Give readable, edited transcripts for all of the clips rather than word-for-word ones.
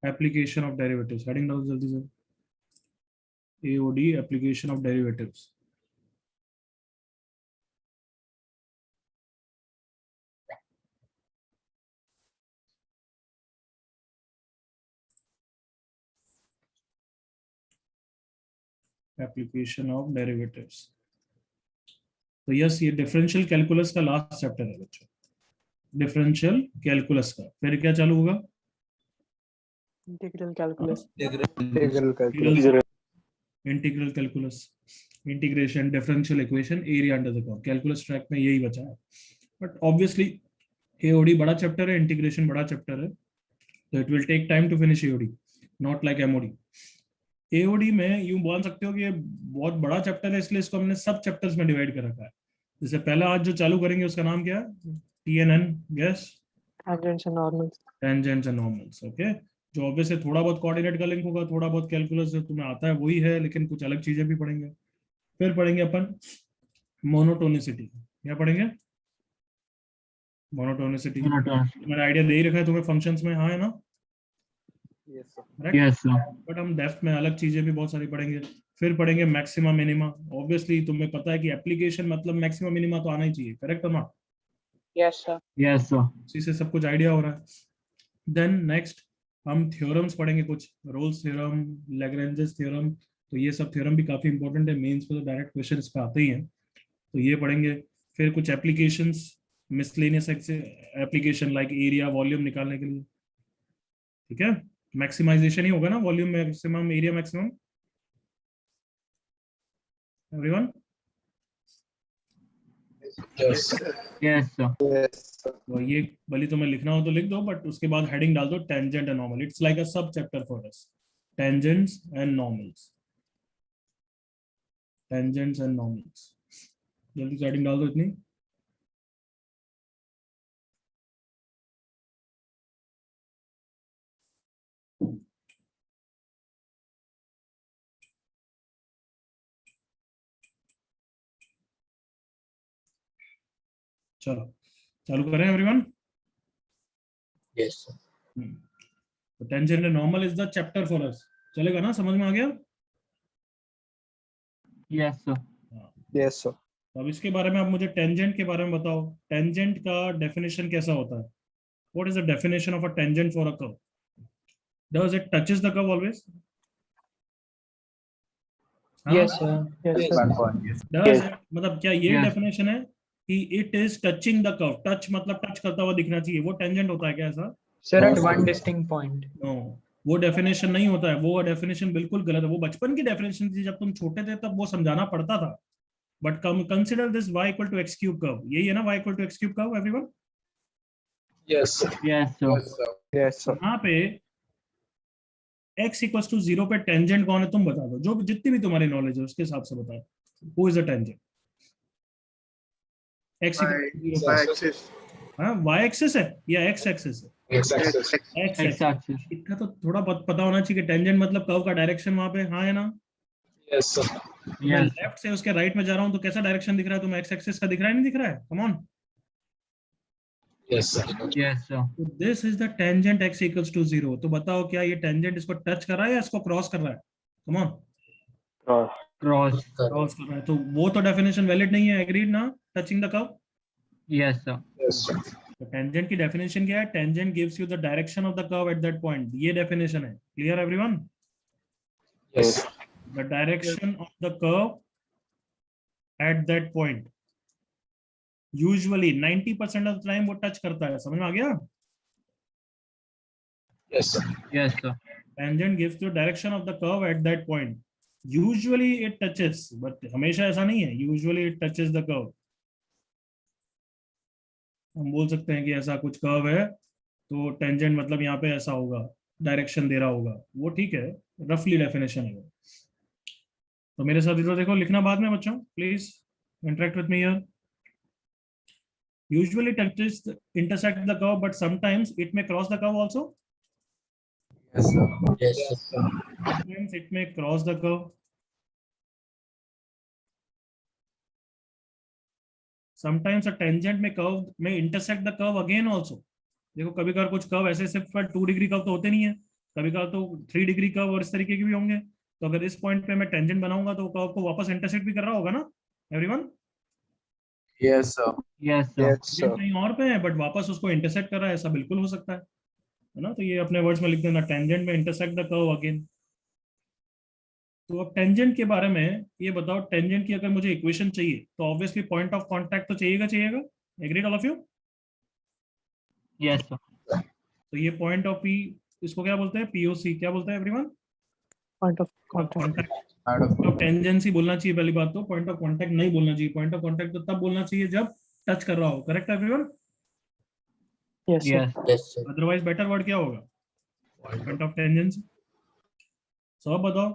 Application of derivatives, heading डालो जल्दी से, AOD application of derivatives. Application of derivatives. तो यस, ये डिफरेंशियल कैलकुलस का लास्ट चैप्टर है बच्चों, डिफरेंशियल कैलकुलस का। फिर क्या चालू होगा? Integral calculus. Integral calculus, integration, differential equation, area under the curve. Calculus track में यही बचा है, बट ऑब्वियसली एओडी बड़ा चैप्टर है, इंटीग्रेशन बड़ा चैप्टर है, तो it will take time to finish AOD, not like MOD. AOD में यूं बोल सकते हो कि ये बहुत बड़ा चैप्टर है, इसलिए इसको हमने सब चैप्टर्स में डिवाइड कर रखा है। जैसे पहला आज जो चालू करेंगे उसका नाम क्या है? TNN, guess? Tangents and normals. Tangents and normals, okay. जो ऑब्वियसली थोड़ा बहुत कोऑर्डिनेट का लिंक होगा, थोड़ा बहुत कैलकुलस जो तुम्हें आता है वही है, लेकिन कुछ अलग चीजें भी पढ़ेंगे। फिर पढ़ेंगे अपन मोनोटोनिसिटी। क्या पढ़ेंगे? मोनोटोनिसिटी। मेरा आइडिया दे ही रखा है तुम्हें फंक्शंस में, हाँ है ना? Yes sir. बट हम डेप्थ में अलग चीजें भी बहुत सारी पढ़ेंगे। फिर पढ़ेंगे मैक्सिमा मिनिमा। ऑब्वियसली तुम्हें पता है कि एप्लीकेशन मतलब मैक्सिमा मिनिमा तो आना ही चाहिए, करेक्ट है ना? Yes sir. Yes sir. इसी से सब कुछ आइडिया हो रहा है। देन नेक्स्ट हम थ्योरम्स पढ़ेंगे, कुछ रोल्स थ्योरम, लैग्रेंजेस थ्योरम। तो ये सब थ्योरम भी काफी इंपॉर्टेंट है, मेंस पे तो डायरेक्ट क्वेश्चन इस पे आते ही हैं, तो ये पढ़ेंगे। फिर कुछ applications, miscellaneous application like area, volume निकालने के लिए, ठीक है? मैक्सिमाइजेशन ही होगा ना, volume maximum, area maximum. Everyone? Yes sir. तो ये भले तुम्हें लिखना हो तो लिख दो, बट उसके बाद हेडिंग डाल दो tangent and normal. It's like a sub chapter for us, tangents and normals, tangents and normals. जल्दी से हेडिंग डाल दो इतनी। चलो चालू करें एवरीवन। यस तो tangent and normal is the chapter for us. चलेगा ना, समझ में आ गया? Yes sir. Yes sir. तो अब इसके बारे में आप मुझे टेंजेंट के बारे में बताओ, टेंजेंट का डेफिनेशन कैसा होता है? What is the definition of a tangent for a curve? Does it touches the curve always? Yes sir. Yes sir. Does, मतलब क्या ये Yes. डेफिनेशन है कि it is touching the curve? Touch मतलब टच करता हुआ दिखना चाहिए, वो टेंजेंट होता है क्या ऐसा? Sir at one distinct point. No, वो डेफिनेशन नहीं होता है, वो डेफिनेशन बिल्कुल गलत है। वो बचपन की डेफिनेशन थी, जब तुम छोटे थे तब वो समझाना पड़ता था। But consider this y equal to x cube curve, यही है ना y equal to x cube curve everyone? Yes sir. Yes sir. यहाँ पे x इक्वल टू 0 पे टेंजेंट कौन है तुम बता दो, जो जितनी भी तुम्हारी नॉलेज है उसके हिसाब से बताओ। Who is a tangent? x equal to 0, हाँ y एक्सिस है या x एक्सिस है? एक्स x एक्सिस। इतना तो थोड़ा पता होना चाहिए कि टेंजेंट मतलब कर्व का डायरेक्शन वहां पे, हाँ है ना? Yes sir. मैं लेफ्ट से उसके राइट में जा रहा हूँ तो कैसा डायरेक्शन दिख रहा है तुम्हें? x एक्सिस का दिख रहा है, नहीं दिख रहा है? Come on. Yes sir. Yes sir. तो this is the tangent x equals to 0। तो बताओ क्या ये टेंजेंट इसको टच कर रहा है या इसको क्रॉस कर रहा है? Come on. क्रॉस। क्रॉस कर रहा है, तो वो तो डेफिनेशन वैलिड नहीं है, एग्रीड ना? Touching the curve. Yes sir. Yes sir. तो टेंजेंट की डेफिनेशन क्या है? Tangent gives you the direction of the curve at that point, ये डेफिनेशन है। Clear everyone? Yes. The direction of the curve at that point usually 90% of the time वो touch करता है। समझ में आ गया? Yes sir. Yes sir. Tangent gives you direction of the curve at that point. Usually it touches, but हमेशा ऐसा नहीं है। Usually it touches the curve. हम बोल सकते हैं कि ऐसा कुछ कर्व है तो टेंजेंट मतलब यहाँ पे ऐसा होगा, डायरेक्शन दे रहा होगा, वो ठीक है, रफली डेफिनेशन है वो। तो मेरे साथ इधर देखो, लिखना बाद में बच्चों, please interact with me here. Usually touches intersect the curve, but sometimes it may cross the curve also. Yes sir. Yes sir. Sometimes it may cross the curve. Sometimes a tangent may intersect the curve again also. देखो कभी कभार कुछ curve ऐसे सिर्फ 2 degree curve तो होते नहीं है, कभी कभार तो 3 डिग्री कर्व और इस तरीके के भी होंगे, तो अगर इस पॉइंट पे मैं टेंजेंट बनाऊंगा तो कर्व को वापस इंटरसेक्ट भी कर रहा होगा ना everyone. Yes, sir. Yes, sir. Yes, ये sir. कहीं और पे है बट वापस उसको इंटरसेक्ट कर रहा है, ऐसा बिल्कुल हो सकता है ना। तो ये अपने वर्ड्स में लिख देना, टेंजेंट में इंटरसेक्ट द कर्व अगेन। तो अब टेंजेंट के बारे में ये बताओ, टेंजेंट की अगर मुझे इक्वेशन चाहिए तो ऑब्वियसली पॉइंट ऑफ कांटेक्ट तो चाहिएगा। Agreed all of you? Yes, sir. तो ये पॉइंट ऑफ पी, इसको क्या बोलते हैं? पीओसी। क्या बोलते हैं everyone? Point of contact. Contact Out of of tangency बोलना चाहिए पहली बात तो, पॉइंट ऑफ कांटेक्ट नहीं बोलना चाहिए। पॉइंट ऑफ कांटेक्ट तो तब बोलना चाहिए जब टच कर रहा हो। Correct everyone? Yes, sir. Yes. Yes, sir. Otherwise better word क्या होगा? Point of tangency. सो अब बताओ,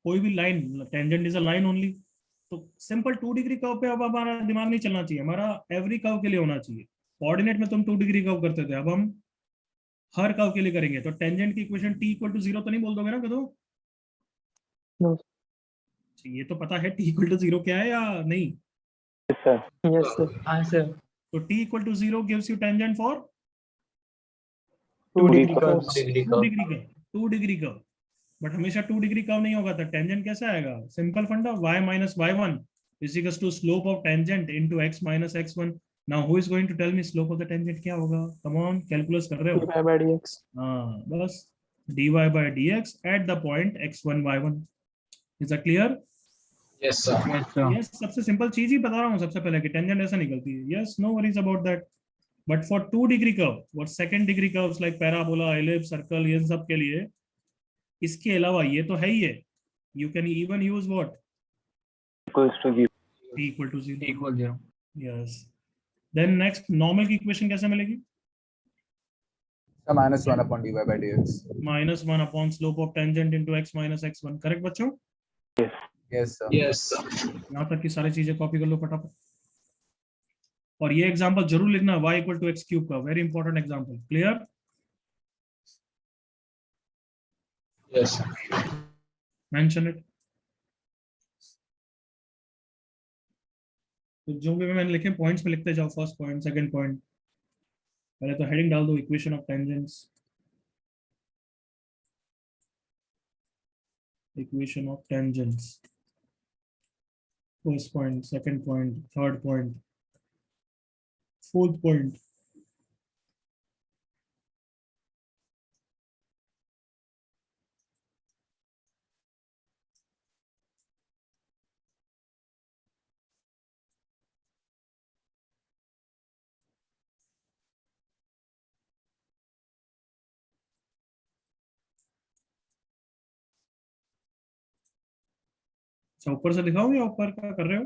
कोई भी line, tangent is a line only, तो सिंपल 2 डिग्री कर्व पे अब हमारा दिमाग नहीं चलना चाहिए, हमारा एवरी कर्व के लिए होना चाहिए। कोऑर्डिनेट में तुम 2 डिग्री कर्व करते थे, अब हम हर कर्व के लिए करेंगे। तो टेंजेंट की इक्वेशन t इक्वल टू 0 तो नहीं बोल दोगे ना कदो? No. ये तो पता है t इक्वल टू 0 क्या है या नहीं? Yes, sir. हाँ sir. तो t equal to 0 gives you tangent for 2 degree Curve. curves. 2 degree curve. 2 degree curve, बट हमेशा 2 डिग्री कर्व नहीं होगा। तो टेंजेंट कैसे आएगा? Simple funda, y minus y1 is equals to slope of tangent into x minus x1। Now who is going to tell me slope of the tangent क्या होगा? Come on, calculus कर रहे हो? dy by dx. हाँ बस, dy by dx at the point x1 y1। Is that clear? Yes, sir. Yes, sir. Yes, सबसे simple चीज ही बता रहा हूँ सबसे पहले कि टेंजेंट ऐसा निकलती है। Yes, no worries about that. But for 2 degree curve और second degree curves like parabola, ellipse, circle, ये सब के लिए, इसके अलावा ये तो है ही है, you can even use what? t equal to 0। Equal 0. Yes. Then next, normal की इक्वेशन कैसे मिलेगी? So -1 upon dy by dx. -1 upon slope of tangent into x minus x1। Correct बच्चों? Yes, sir. Yes, sir. यहाँ तक की सारी चीजें copy कर लो फटाफट। और ये एग्जांपल जरूर लिखना, y equal to x cube का, very important example. Clear? Yes, sir. Mention it. तो जो भी मैंने लिखे पॉइंट्स में लिखते जाओ, फर्स्ट पॉइंट, सेकंड पॉइंट। पहले तो हेडिंग डाल दो, equation of tangents, equation of tangents, first point, second point, third point, fourth point. अच्छा, ऊपर से दिखाओ या ऊपर का कर रहे हो?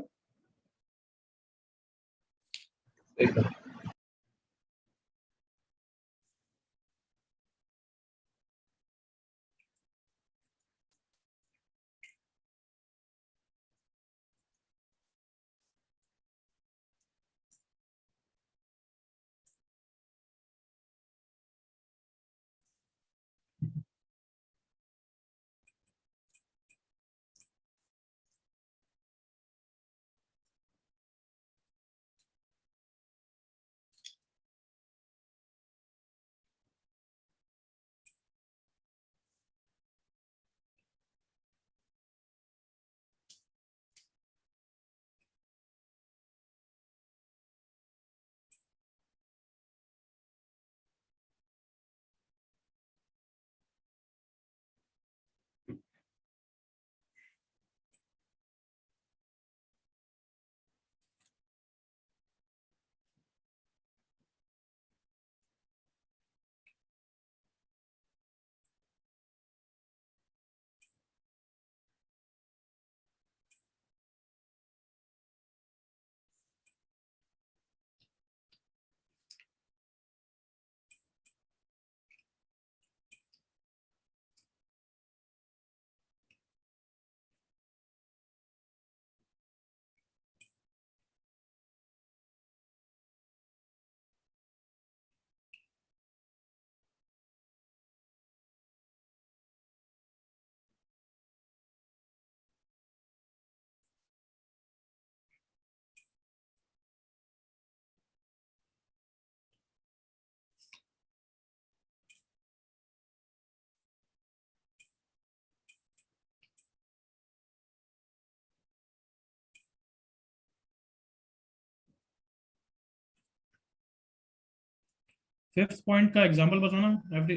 फिफ्थ पॉइंट का एग्जांपल बताना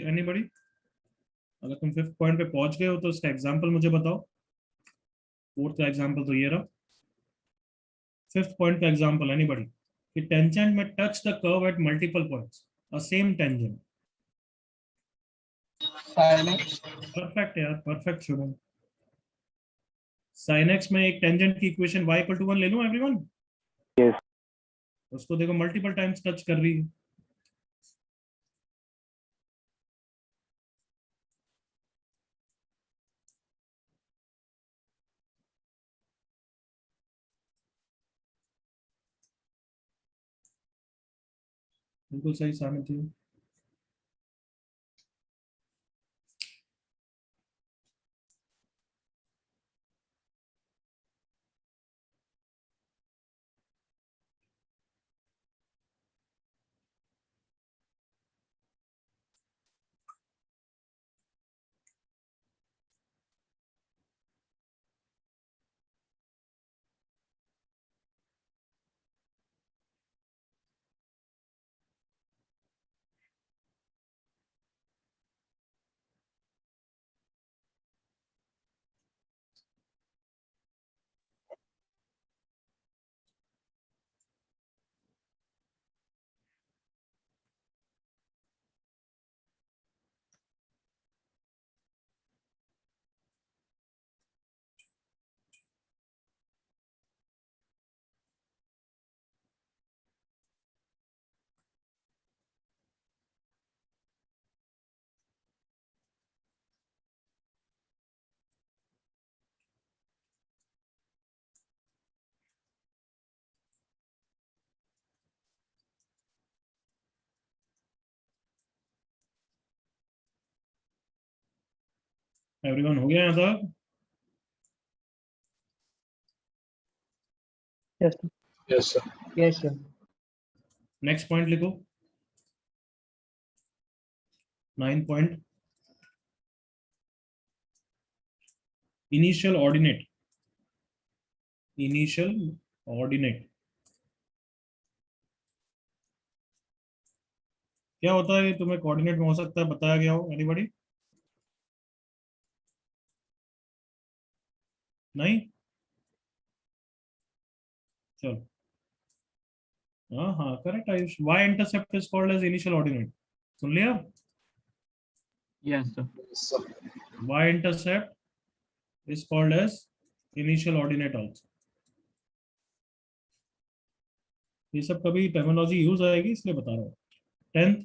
एनीबॉडी। अगर तुम फिफ्थ पॉइंट पे पहुंच गए हो तो उसका एग्जांपल मुझे बताओ। फोर्थ का एग्जांपल तो ये रहा। फिफ्थ पॉइंट का एग्जांपल एनीबॉडी कि टेंजेंट में touch the curve at multiple points a same tangent. Sin x. Perfect यार, परफेक्ट स्टूडेंट। sin x में एक टेंजेंट की इक्वेशन y इक्वल टू 1 ले लूं एवरीवन। Yes. उसको देखो मल्टीपल टाइम्स टच कर रही है। बिल्कुल सही साबित हुई। एवरीवन हो गया यहाँ तक? Yes, sir. Yes, sir. Yes, sir. Next point लिखो। 9 point initial ordinate. Initial ordinate क्या होता है? तुम्हें कोऑर्डिनेट में हो सकता है बताया गया हो एनीबॉडी? नहीं? चलो, हाँ हाँ correct Ayush. Y intercept is called as initial ordinate. सुन लिया? Yes, sir. Yes, sir. Y intercept is called as initial ordinate also. ये सब कभी टर्मिनोलॉजी यूज आएगी इसलिए बता रहा हूँ। 10th,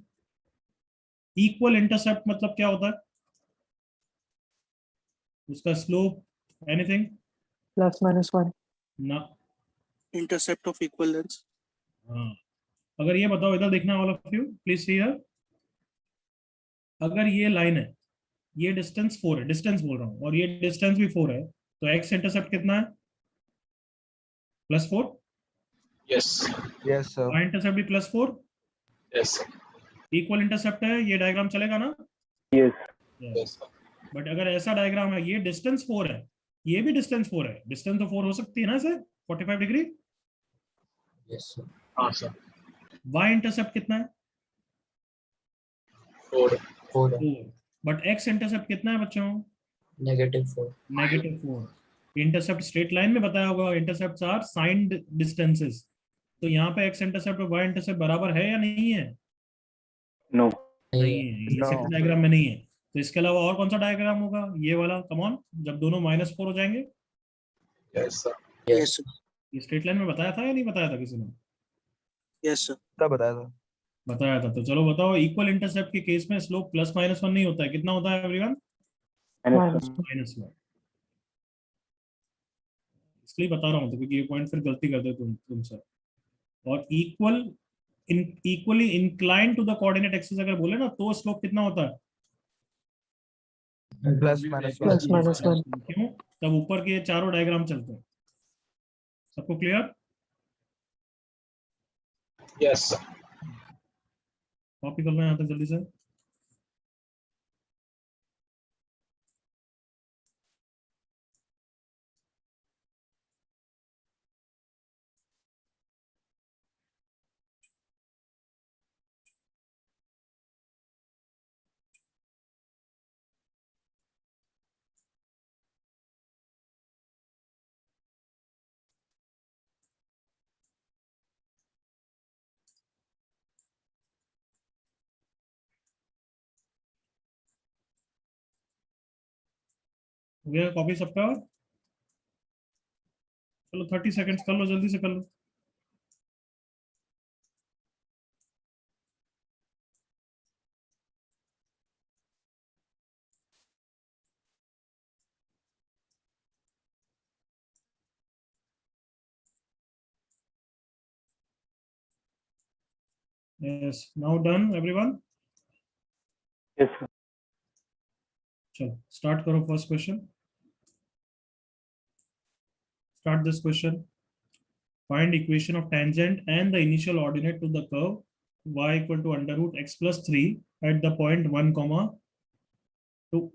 इक्वल इंटरसेप्ट मतलब क्या होता है? उसका स्लोप एनीथिंग? Plus minus 1. ना। intercept of equal lengths. हाँ, अगर ये बताओ, इधर देखना all of you please see here. अगर ये लाइन है, ये डिस्टेंस 4 है, डिस्टेंस बोल रहा हूँ, और ये डिस्टेंस भी 4 है, तो एक्स इंटरसेप्ट कितना है? +4। Yes. Yes, sir. Y intercept भी +4। Yes, sir. इक्वल इंटरसेप्ट है, ये डायग्राम चलेगा ना? Yes. Yes, sir. बट अगर ऐसा डायग्राम है, ये डिस्टेंस 4 है, ये भी डिस्टेंस 4 है, डिस्टेंस तो 4 हो सकती है ना सर, 45 डिग्री। Yes, sir. हाँ sir. वाई इंटरसेप्ट कितना है? 4. 4. 4। बट एक्स इंटरसेप्ट कितना है बच्चों? -4. -4। इंटरसेप्ट स्ट्रेट लाइन में बताया होगा, इंटरसेप्ट्स आर साइंड डिस्टेंसेस। तो यहाँ पे एक्स इंटरसेप्ट और वाई इंटरसेप्ट बराबर है या नहीं है? No. नहीं है, ये No. सेकंड डायग्राम में नहीं है। तो इसके अलावा और कौन सा डायग्राम होगा? ये वाला, कम ऑन, जब दोनों -4 हो जाएंगे। Yes, sir. Yes, sir. ये स्ट्रेट लाइन में बताया था या नहीं बताया था किसी ने? Yes, sir. क्या बताया था? बताया था। तो चलो बताओ, इक्वल इंटरसेप्ट के केस में स्लोप +-1 नहीं होता है, कितना होता है एवरीवन? Minus 1. -1। इसलिए बता रहा हूँ तो, क्योंकि ये पॉइंट फिर गलती करते हो तुम सर। और equally incline to the coordinate axis अगर बोले ना, तो स्लोप कितना होता है? +-1. Plus minus 1. क्यों? तब ऊपर के चारों डायग्राम चलते हैं। सबको क्लियर? Yes, sir. कॉपी कर लो यहाँ तक जल्दी से। हो गया कॉपी सबका? चलो 30 सेकंड्स कर लो, जल्दी से कर लो. Yes, now done everyone. Yes, sir. चलो स्टार्ट करो. First question. Start this question. Find equation of tangent and the initial ordinate to the curve y equal to under root x plus 3 at the point 1 comma 2.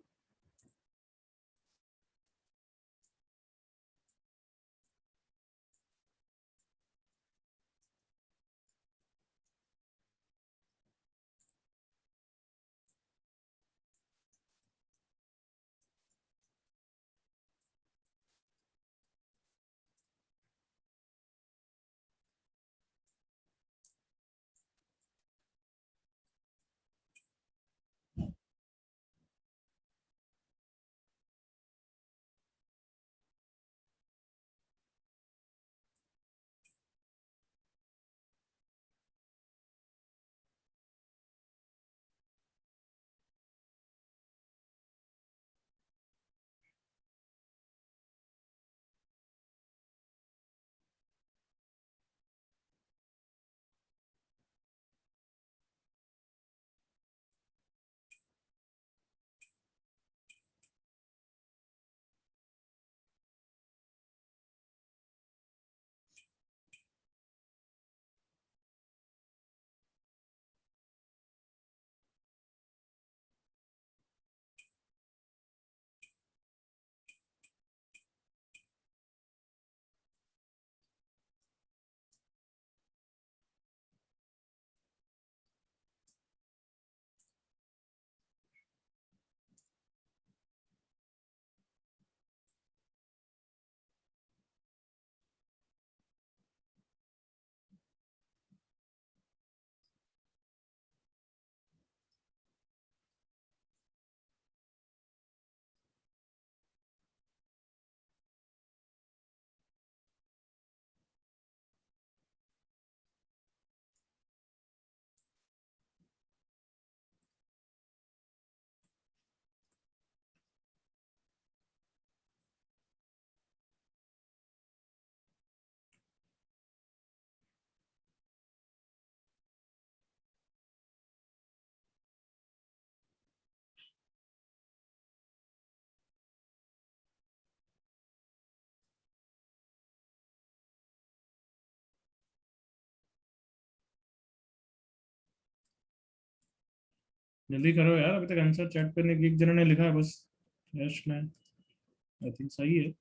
जल्दी करो यार, अभी तक answer chat पे एक जन ने लिखा है बस. यश मैन, आई थिंक सही है.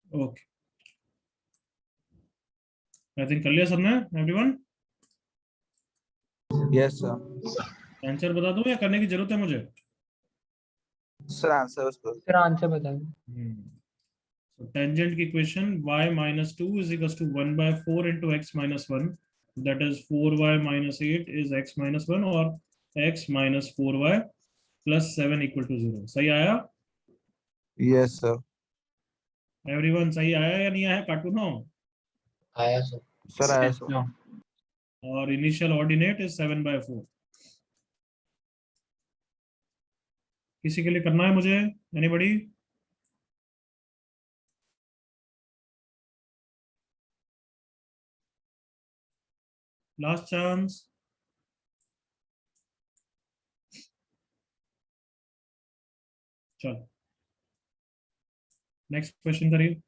ओके, आई थिंक कर लिया सबने. Everyone Yes, sir. आंसर बता दूं या करने की जरूरत है मुझे? Sir, answer was good. फिर आंसर बताएं. So tangent की equation y minus 2 is equals to 1 by 4 into x minus 1. That is 4y minus 8 is x minus 1 or x minus 4y plus 7 equal to 0. सही आया? Yes, sir. Everyone सही आया या नहीं आया? कार्टून हो. आया सर. Sir, I saw. और इनिशियल ऑर्डिनेट इज 7 by 4. किसी के लिए करना है मुझे? एनीबॉडी? Last chance. चलो नेक्स्ट क्वेश्चन करिए.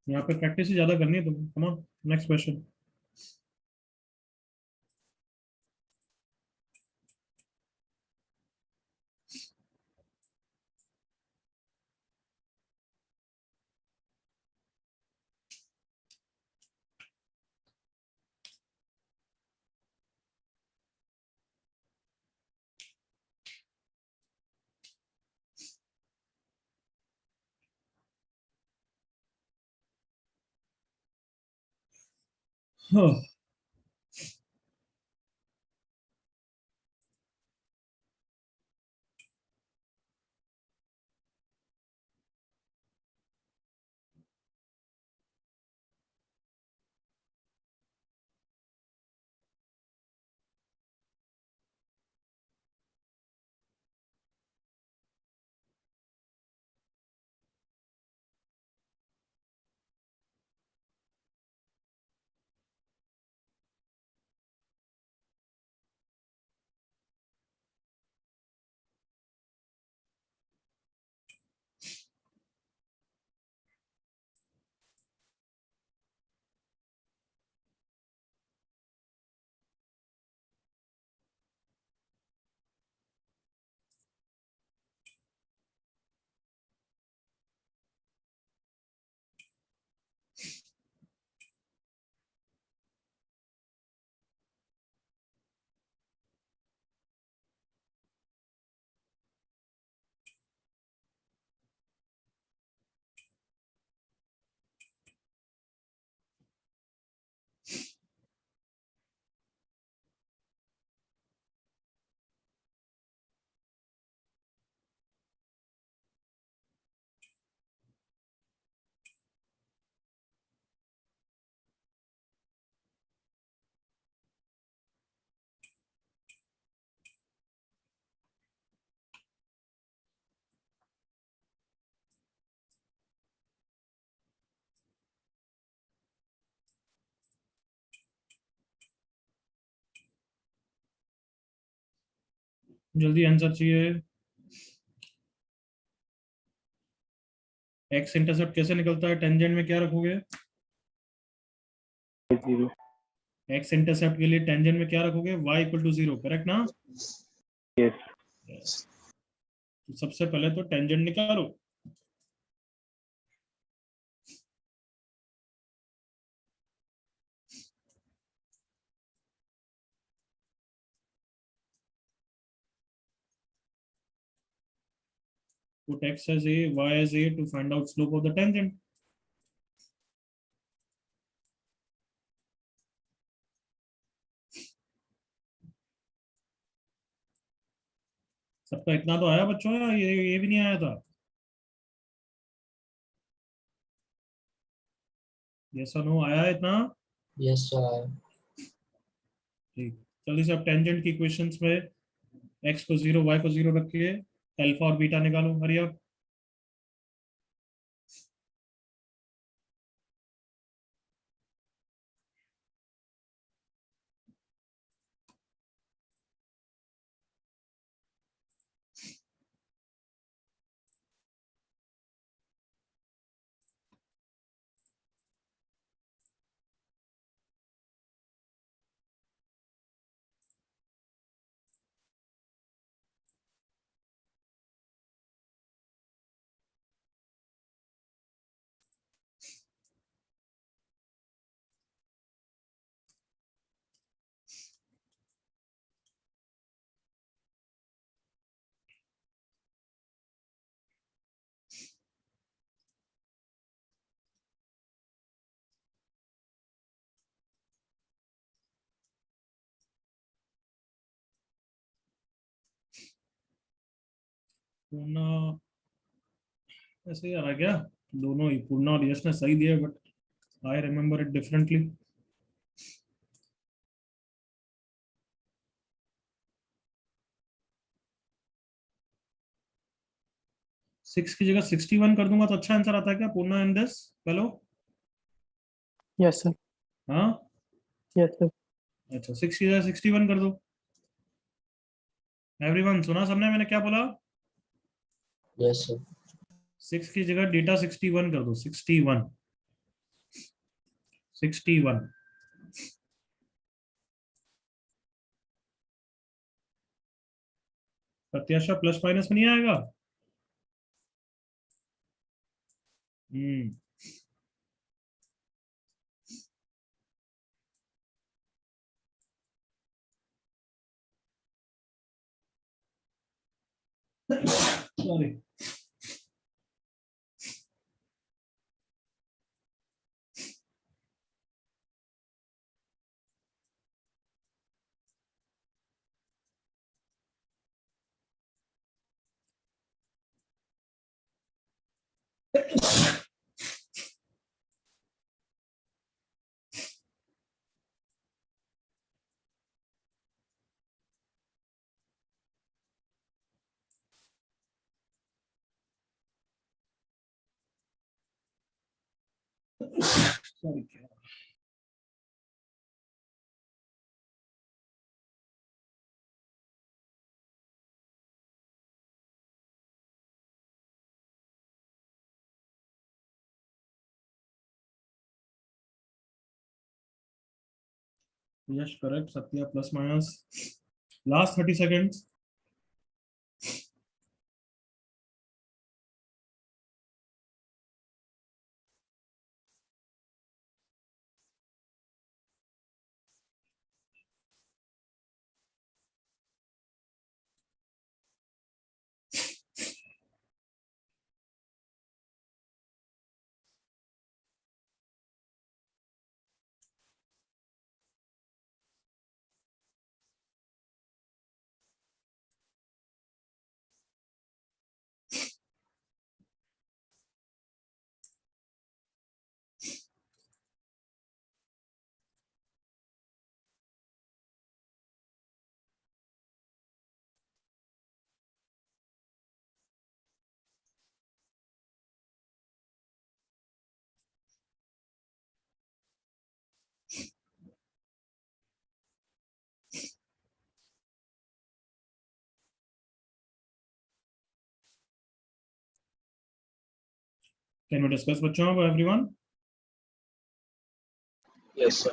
यहाँ पे प्रैक्टिस ही ज्यादा करनी है तुम्हें. Come on, next question. हाँ, जल्दी आंसर चाहिए। एक्स इंटरसेप्ट कैसे निकलता है? टेंजेंट में क्या रखोगे? 0. एक्स इंटरसेप्ट के लिए टेंजेंट में क्या रखोगे? y इक्वल टू 0, करेक्ट ना? Yes. Yes. तो सबसे पहले तो टेंजेंट निकालो। Put x as a, y as a to find out slope of the tangent. सबका इतना तो आया बच्चों, या ये भी नहीं आया था? यस और नो आया है इतना? Yes, sir. ठीक, जल्दी से अब टेंजेंट की इक्वेशंस में x को 0, y को 0 रख के अल्फा और बीटा निकालो। हरी अब पूर्णा ऐसे ही आ रहा है क्या? दोनों ही पूर्णा और यश ने सही दिया, but I remember it differently. 6 की जगह 61 कर दूंगा तो अच्छा आंसर आता है क्या Purna and this hello? Yes, sir. हाँ, Yes, sir. अच्छा 6 की जगह 61 कर दो। एवरीवन सुना सबने मैंने क्या बोला? Yes, sir. 6 की जगह डेटा 61 कर दो। 61, 61। प्रत्याशा प्लस माइनस में नहीं आएगा? हम्म, sorry. Sorry. Yes, correct. Satya, plus minus. Last 30 seconds. Can we discuss, बच्चों, everyone? Yes, sir.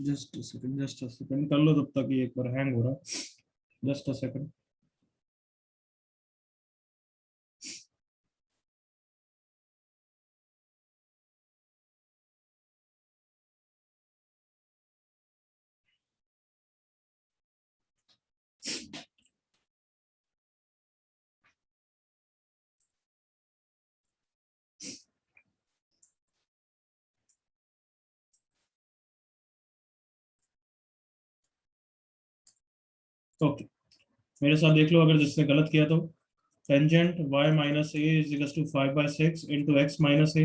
Just a second. कर लो तब तक, ये एक बार हैंग हो रहा. Just a second. ओके, मेरे साथ देख लो, अगर जिसने गलत किया तो. Tangent y minus a is equal to 5/6 into x minus a.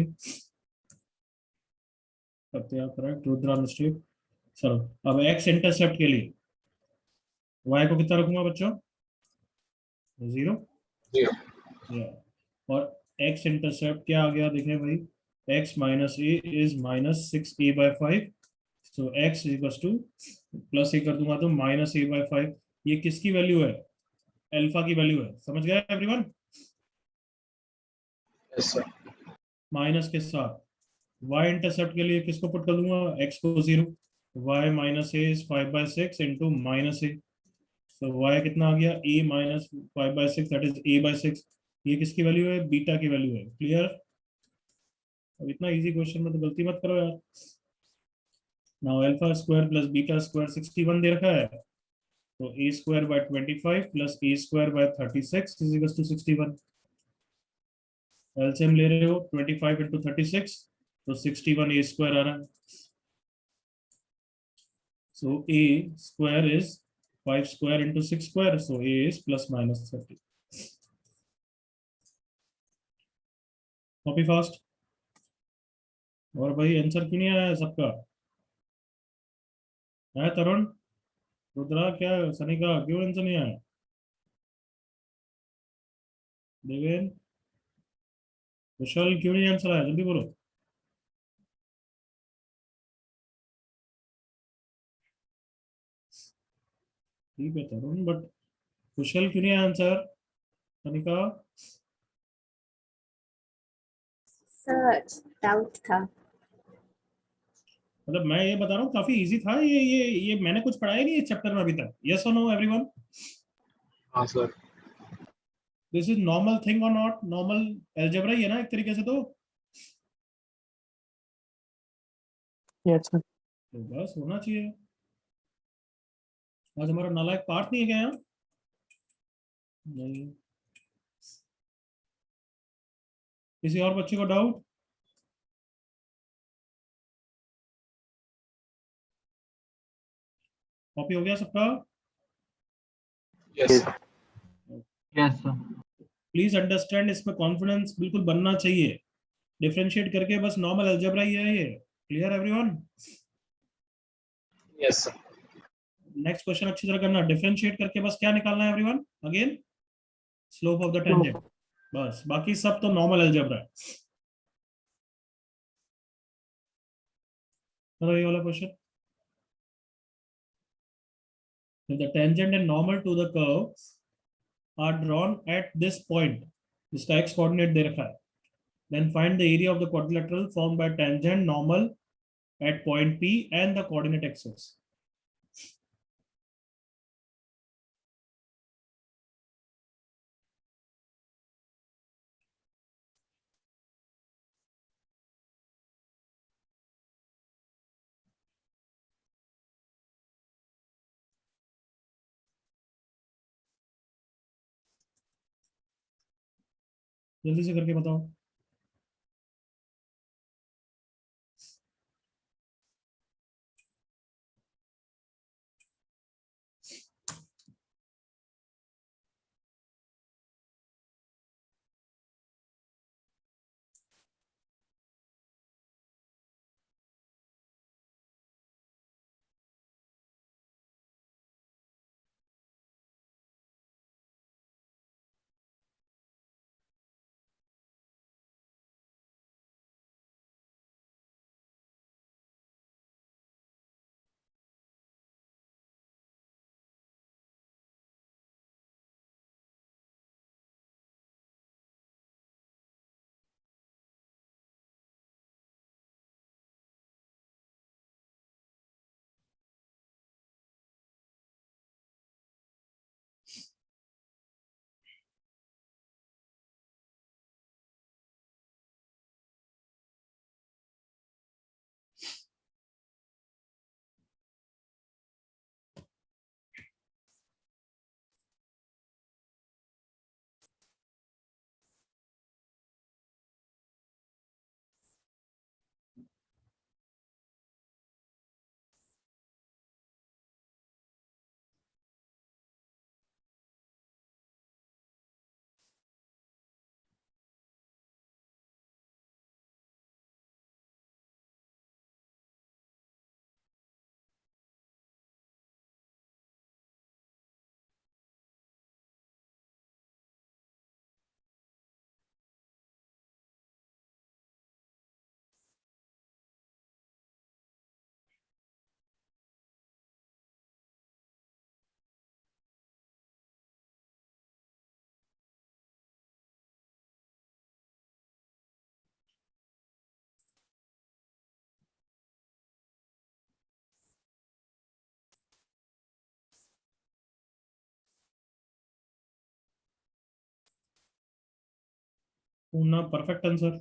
करते आप करेक्ट, रुद्रा मिस्टेक. चलो, अब x इंटरसेप्ट के लिए y को कितना रखूंगा बच्चों? 0. 0. और x इंटरसेप्ट क्या आ गया देखें भाई. x minus a is -6a/5. So x equal to, plus a कर दूंगा तो -a/5. ये किसकी वैल्यू है? अल्फा की वैल्यू है. समझ गया एवरीवन? Yes, sir. माइनस के साथ y इंटरसेप्ट के लिए किसको पुट कर दूंगा? x को 0. y minus a is 5/6 into minus A. So y कितना आ गया? a minus 5/6, that is a/6. ये किसकी वैल्यू है? बीटा की वैल्यू है. क्लियर? अब इतना इजी क्वेश्चन में तो गलती मत करो यार. Now alpha square plus beta square 61 दे रखा है, तो a square by 25 plus a square by 36 is equal to 61. LCM ले रहे हो 25 इंटू 36, तो 61 a स्क्वायर आ रहा है. सो a square is 5 square into 6 square, so a is plus minus 30. Copy fast. और भाई आंसर क्यों नहीं आया सबका? है तरुण, रुद्रा, क्या सनी का क्यों आंसर नहीं आया? देवेन, कुशल, क्यों नहीं आंसर आया? जल्दी बोलो. ठीक है तरुण, बट कुशल क्यों नहीं आया आंसर? सनिका, सर डाउट था. मतलब मैं ये बता रहा हूँ काफी इजी था ये मैंने कुछ पढ़ाया नहीं इस चैप्टर में अभी तक. यस और नो एवरीवन? हाँ sir. This is normal thing और नॉट? नॉर्मल अलजेब्रा ही है ना एक तरीके से तो. Yes, sir. तो बस होना चाहिए. आज हमारा नालायक पार्ट नहीं है क्या यहाँ? नहीं. किसी और बच्चे को डाउट? कॉपी हो गया सबका? Yes, sir. Yes, sir. Please understand, इसमें कॉन्फिडेंस बिल्कुल बनना चाहिए। डिफरेंशिएट करके बस नॉर्मल अलजेब्रा ही है ये। Clear everyone? Yes, sir. Next question अच्छी तरह करना। डिफरेंशिएट करके बस क्या निकालना है everyone? Again slope of the tangent. बस, बाकी सब तो नॉर्मल अलजेब्रा है। करो ये वाला question. If the tangent and normal to the curve are drawn at this point, जिसका x coordinate दे रखा है, then find the area of the quadrilateral formed by tangent normal at point P and the coordinate axis. जल्दी से करके बताओ। Poona perfect answer.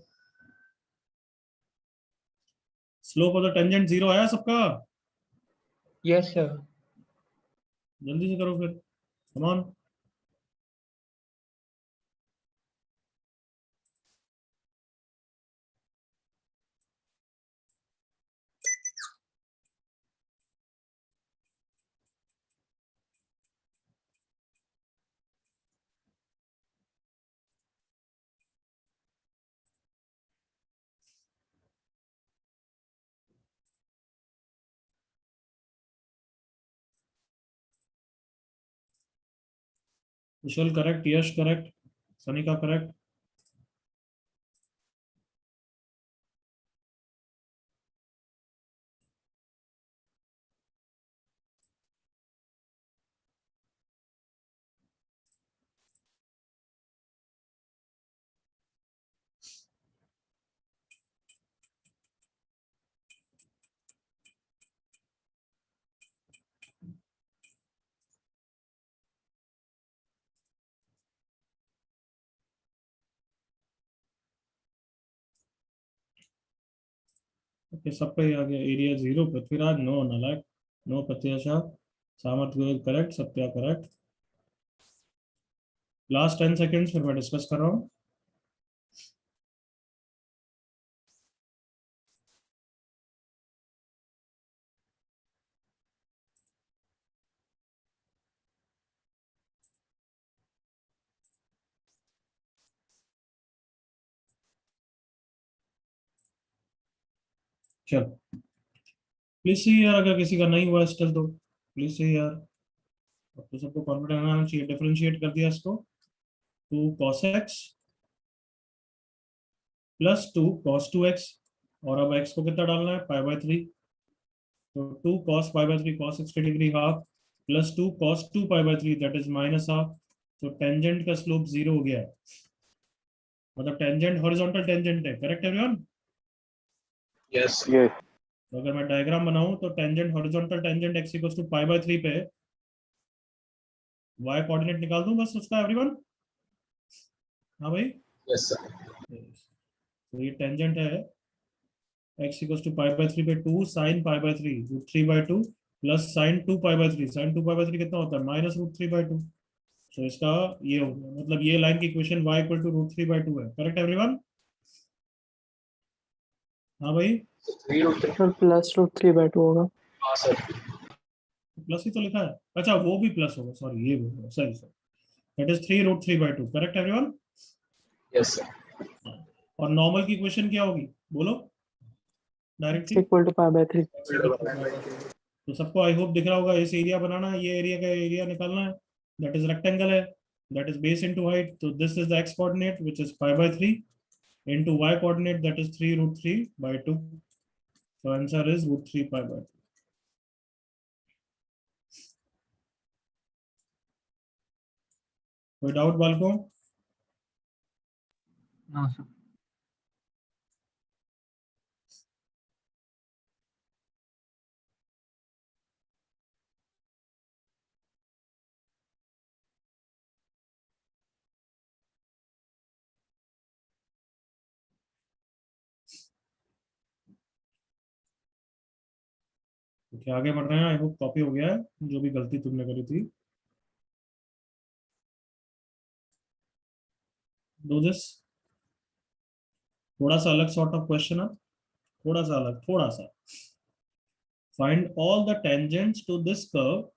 Slope of the tangent 0 आया सबका? Yes, sir. जल्दी से करो फिर, come on. Vishal correct, Yash correct, Sanika correct. Okay, सबका ही आ गया। एरिया 0, पृथ्वीराज नो, नालायक नो, प्रत्याशा, सामर्थ Goyal correct, Satya correct. Last 10 seconds फिर मैं डिस्कस कर रहा हूँ। चल प्लीज से यार, अगर किसी का नहीं हुआ स्टिल तो प्लीज से यार। अब तो सबको कॉन्फिडेंस आना चाहिए। डिफरेंशिएट कर दिया इसको, 2 cos x plus 2 cos 2x, और अब x को कितना डालना है, π/3। तो 2 cos π/3, cos x की degree half, plus 2 cos 2π/3 that is -half. तो टेंजेंट का स्लोप 0 हो गया है, मतलब टेंजेंट हॉरिजॉन्टल टेंजेंट है। Correct everyone? Yes. Yes. तो अगर मैं डायग्राम बनाऊं तो tangent horizontal tangent x equals to π/3 पे y कोऑर्डिनेट निकाल दूं बस उसका एवरीवन। हाँ भाई, Yes, sir. तो ये टेंजेंट है x इक्वल्स टू π/3 पे 2 sin π/3 √3/2 प्लस sin 2π/3। sin 2π/3 कितना होता है, -√3/2। सो इसका ये हो गया, मतलब ये लाइन की इक्वेशन y इक्वल टू √3/2 है। Correct everyone? हाँ भाई, 3 √3. सर +√3/2 होगा। हाँ sir. प्लस ही तो लिखा है। अच्छा वो भी प्लस होगा, सॉरी ये भी सही सही। That is 3√3/2। Correct everyone? Yes, sir. और नॉर्मल की इक्वेशन क्या होगी, बोलो x डायरेक्टली। Equal to π/3। तो सबको आई होप दिख रहा होगा। इस एरिया बनाना है, ये एरिया का एरिया निकालना है। दैट इज रेक्टेंगल है, that is base into height. तो this is the x coordinate which is π/3 into y coordinate that is 3√3/2. So answer is √3π/2. कोई डाउट बालकों? No sir. ओके आगे बढ़ रहे हैं। आई होप कॉपी हो गया है जो भी गलती तुमने करी थी। Do this. थोड़ा सा अलग सॉर्ट ऑफ क्वेश्चन है, थोड़ा सा अलग, थोड़ा सा। Find all the tangents to this curve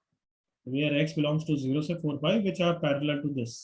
where x belongs to 0 से 4 pi which are parallel to this.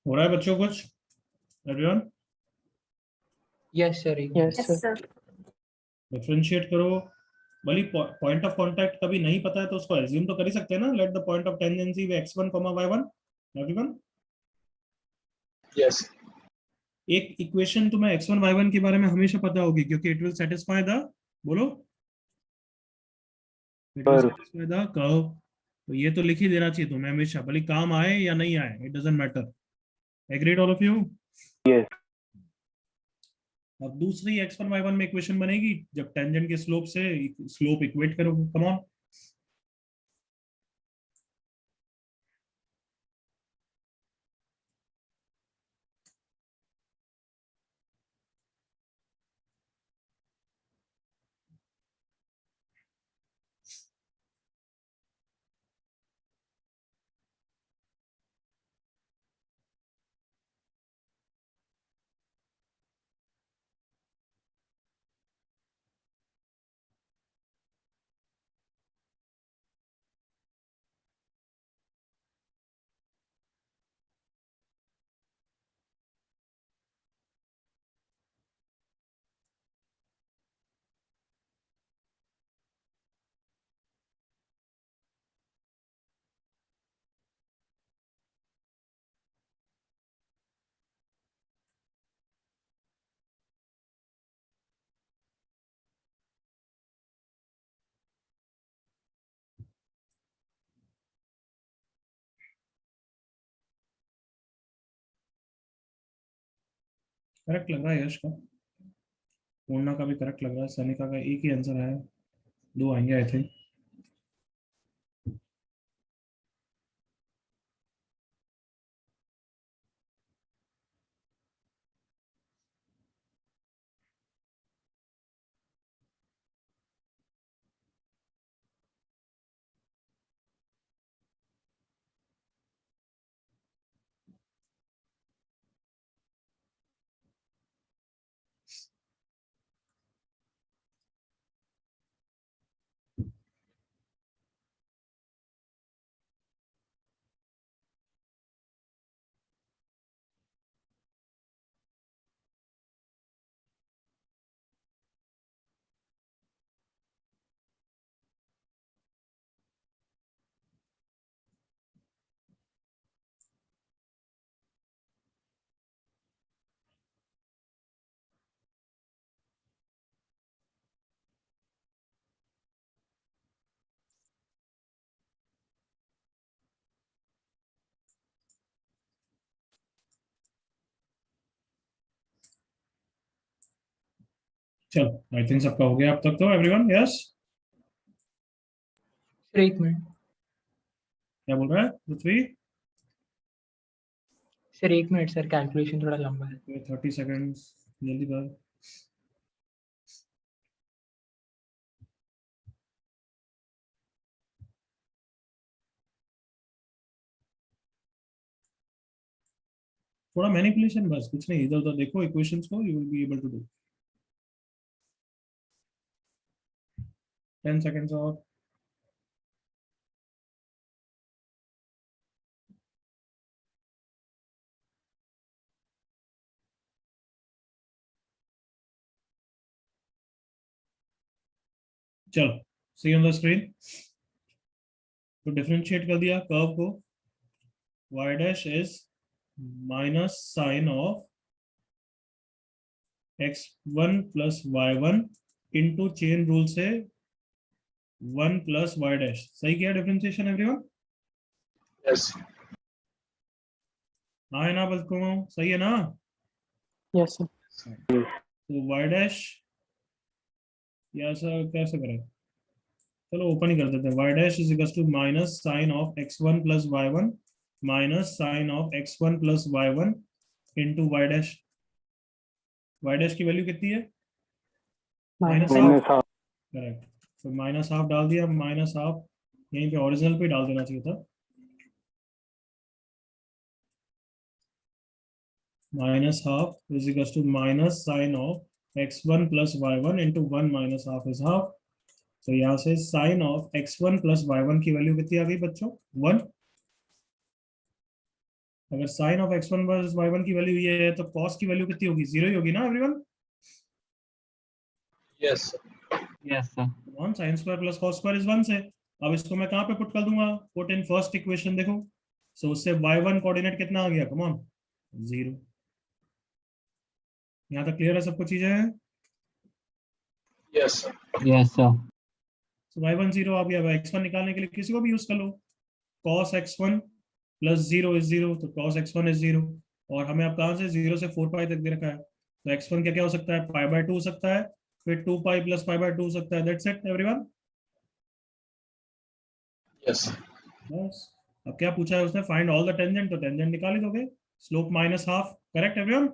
हो रहा है बच्चों कुछ? Everyone Yes, sir. Yes, sir. Differentiate करो। भली पॉइंट ऑफ कांटेक्ट कभी नहीं पता है तो उसको एज्यूम तो कर ही सकते हैं ना, let the point of tangency be x1, y1। Everyone Yes. एक इक्वेशन तुम्हें x1 y1 के बारे में हमेशा पता होगी क्योंकि इट विल सेटिस्फाई द, बोलो, it will satisfy the curve. तो ये तो लिख ही देना चाहिए तुम्हें हमेशा, भले काम आए या नहीं आए, it doesn't matter. Agreed all of you? Yes. अब दूसरी x1 y1 में इक्वेशन बनेगी जब टेंजेंट के स्लोप से स्लोप इक्वेट करो। Come on. करेक्ट लग रहा है यश का, पूर्णा का भी करेक्ट लग रहा है, सनिका का एक ही आंसर आया, दो आएंगे आई थिंक। चलो आई थिंक सबका हो गया अब तक तो। Everyone yes? Sir, 1 minute. क्या बोल रहा है पृथ्वी? Sir, 1 minute, sir. Calculation थोड़ा लंबा है. 30 सेकंड्स, जल्दी कर। थोड़ा मैनिपुलेशन बस, कुछ नहीं, इधर उधर देखो इक्वेशंस को, you will be able to do. 10 seconds और। चलो सी ऑन द स्क्रीन। तो डिफरेंशिएट कर दिया कर्व को, y dash is minus sine of x1 plus y1 into chain rule से 1 प्लस y डैश। सही किया डिफरेंशिएशन एवरीवन? Yes. हाँ है ना बच्चों, सही है ना? Yes, sir. तो y डैश या ऐसा कैसे करें, चलो ओपन ही कर देते हैं। y dash is equal to minus sine of x1 plus y1 minus sine of x1 plus y1 into y dash. y dash की वैल्यू कितनी है? Minus half. करेक्ट, तो माइनस हाफ डाल दिया, माइनस हाफ यहीं पे ओरिजिनल पे डाल देना चाहिए था। Minus half is equal to minus sine of x1 plus y1 into 1 minus half is half. तो यहाँ से sign of x1 plus y1 की वैल्यू कितनी आ गई बच्चों? 1। अगर sign of x1 versus y1 की वैल्यू ये है तो cos की वैल्यू कितनी होगी, जीरो ही होगी ना everyone. Yes, sir. Yes, sir. One sine square plus cos square is one से। अब इसको मैं कहाँ पे पुट कर दूंगा, पुट इन फर्स्ट इक्वेशन, देखो। सो उससे y1 कोऑर्डिनेट कितना आ गया, कम ऑन, जीरो। यहाँ तक क्लियर है सबको चीजें हैं। Yes, sir. Yes, sir. सो y1 जीरो आ गया। अब x1 निकालने के लिए किसी को भी यूज कर लो, cos x1 plus zero is zero, तो cos x1 इज जीरो। और हमें अब कहाँ से, जीरो से 4 पाई तक दे रखा है, तो x1 क्या क्या हो सकता है, पाई बाय टू हो सकता है, फिर 2 pi plus pi by two हो सकता है। That's it everyone. Yes, sir. बस। अब क्या पूछा है उसने, फाइंड ऑल द टेंजेंट, तो टेंजेंट निकाल ही दोगे। Slope minus half, correct everyone.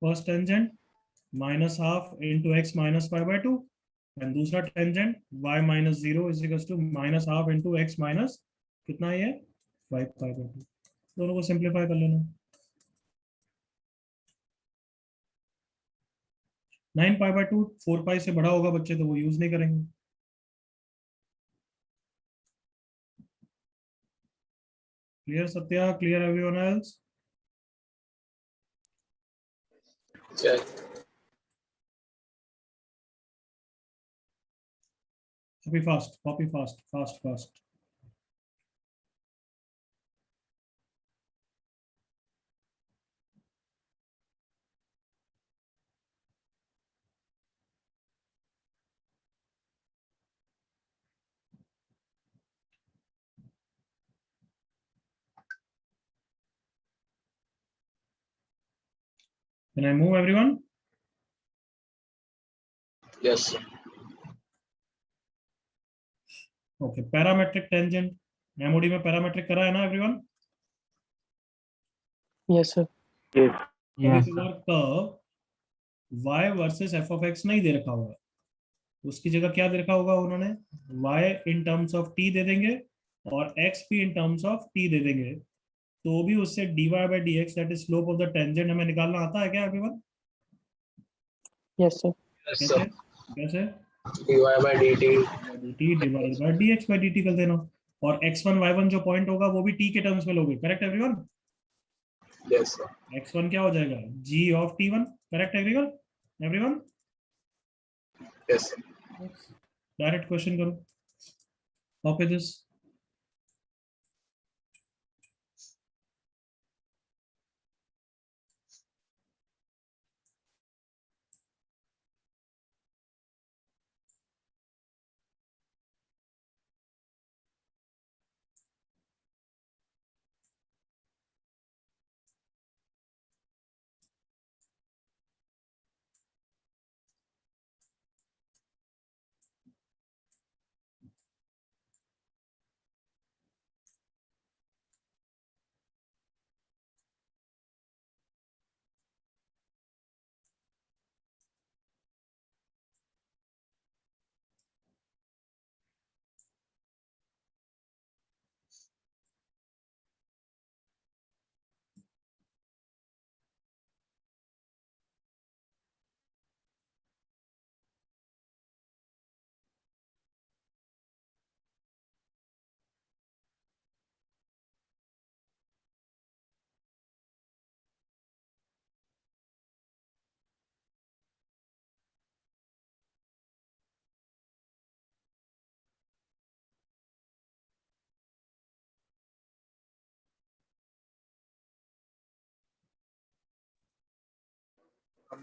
First tangent minus half into x minus pi by two, and दूसरा tangent y minus zero is equal to minus half into x minus कितना है ये, 5 पाई by to. दोनों को simplify कर लेना। 9 पाई by to 4 पाई से बड़ा होगा बच्चे, तो वो यूज नहीं करेंगे। Clear Satya, clear everyone else. Yeah. Copy fast, copy fast, fast fast. Can I move everyone? Yes, sir. Okay, parametric tangent MoD में पैरामेट्रिक करा है ना एवरीवन। Yes, sir. कभी Yes, कभार curve y versus F of x नहीं दे रखा होगा, उसकी जगह क्या दे रखा होगा उन्होंने, y in terms of t दे देंगे और x भी इन टर्म्स ऑफ t दे देंगे, तो भी उससे dy by dx that is slope of the tangent हमें निकालना आता है क्या एवरीवन। Yes, sir. Yes, कैसे sir. कैसे, dy by dt. dt divided by dx by dt कर देना, और x1 y1 जो पॉइंट होगा वो भी t के टर्म्स में लोगे, correct everyone. Yes, sir. x1 क्या हो जाएगा, g of t1, correct everyone everyone. Yes, sir. Direct question करो, कॉपी दिस।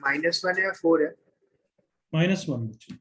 -1 या 4 है? -1।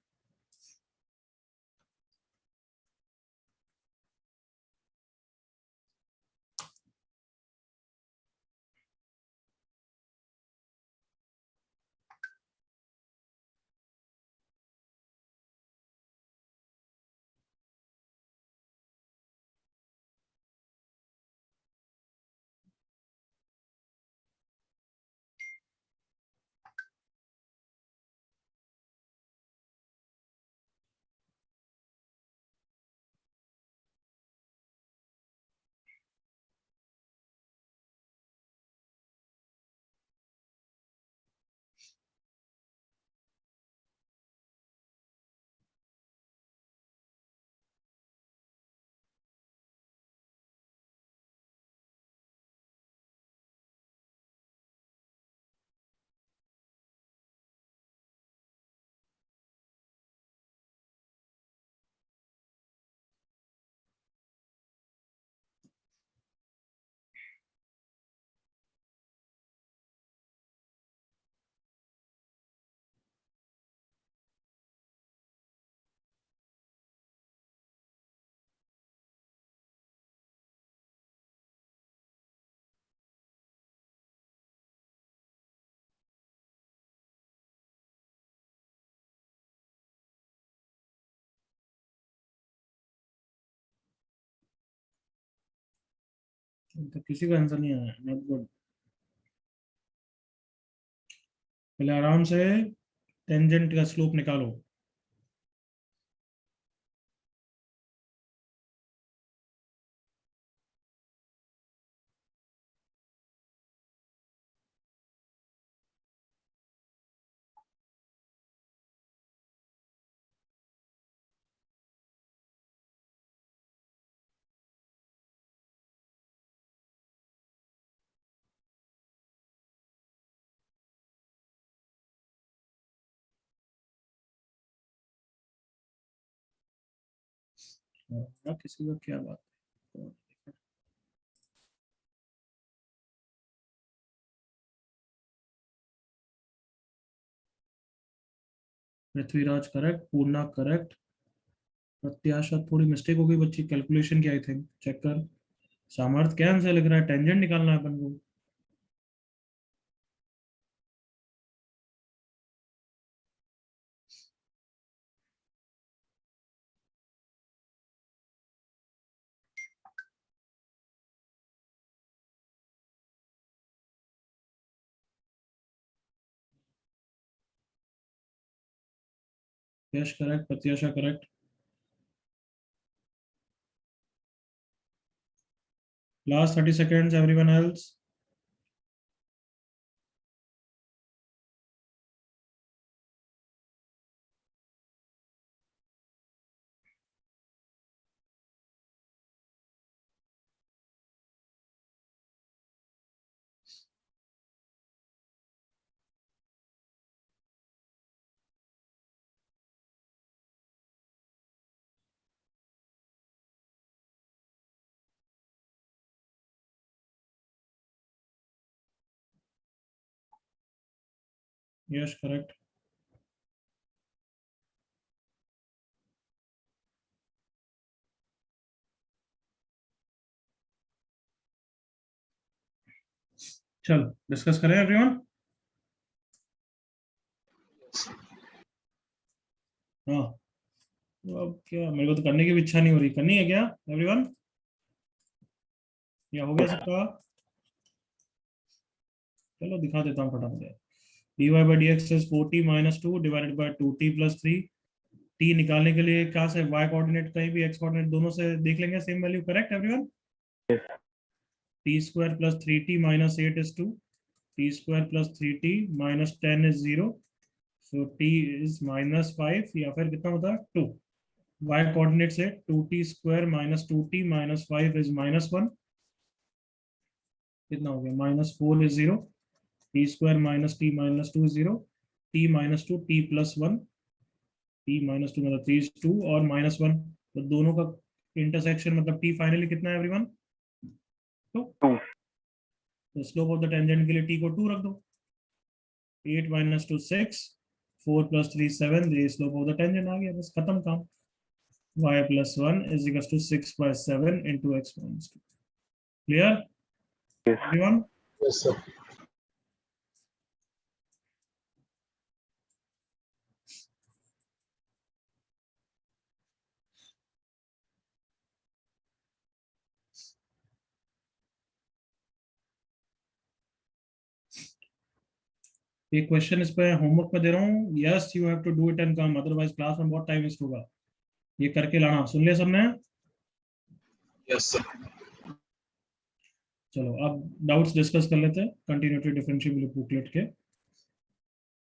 तो किसी का आंसर नहीं आया, नॉट गुड। पहले आराम से टेंजेंट का स्लोप निकालो। किसी का क्या बात है? पृथ्वीराज करेक्ट, पूर्णा करेक्ट, प्रत्याशा थोड़ी मिस्टेक हो गई बच्ची कैलकुलेशन की, आई थिंक चेक कर। सामर्थ क्या आंसर लिख रहा है, टेंजेंट निकालना है अपन को। यश करेक्ट, प्रत्याशा correct. Last 30 seconds, everyone else. Yes, correct. चलो डिस्कस करें एवरीवन। हाँ, तो अब क्या, मेरे को तो करने की भी इच्छा नहीं हो रही, करनी है क्या एवरीवन? या हो गया सबका? चलो दिखा देता हूँ फटाफट। dy by dx is 4t minus 2 divided by 2t plus 3। t निकालने के लिए कहाँ से, y कोऑर्डिनेट कहीं भी x कोऑर्डिनेट दोनों से देख लेंगे same value, correct everyone? t square plus 3t minus 8 is 2, t square plus 3t minus 10 is 0, so t is minus 5 या फिर कितना होता है 2। y कोऑर्डिनेट से 2t square minus 2t minus 5 is minus 1, कितना हो गया minus 4 is 0, t square minus t minus 2 is 0, t minus 2 t plus 1, t minus 2 मतलब 3 is 2 और minus 1, तो दोनों का इंटरसेक्शन मतलब t फाइनली कितना है एवरीवन? 2। तो स्लोप ऑफ द टेंजेंट के लिए t को 2 रख दो। 8 minus 2 6, 4 plus 3 7, ये स्लोप ऑफ द टेंजेंट आ गया, बस खत्म काम। y plus 1 is equals to 6 by 7 into x minus 2। Clear everyone? Yes, sir. एक क्वेश्चन इस पे होमवर्क पे दे रहा हूँ, yes you have to do it and come, otherwise class में बहुत टाइम वेस्ट होगा। ये करके लाना, सुन लिया सबने? Yes, sir. चलो अब डाउट्स डिस्कस कर लेते हैं कंटिन्यूटी डिफरेंशिएबल बुकलेट के।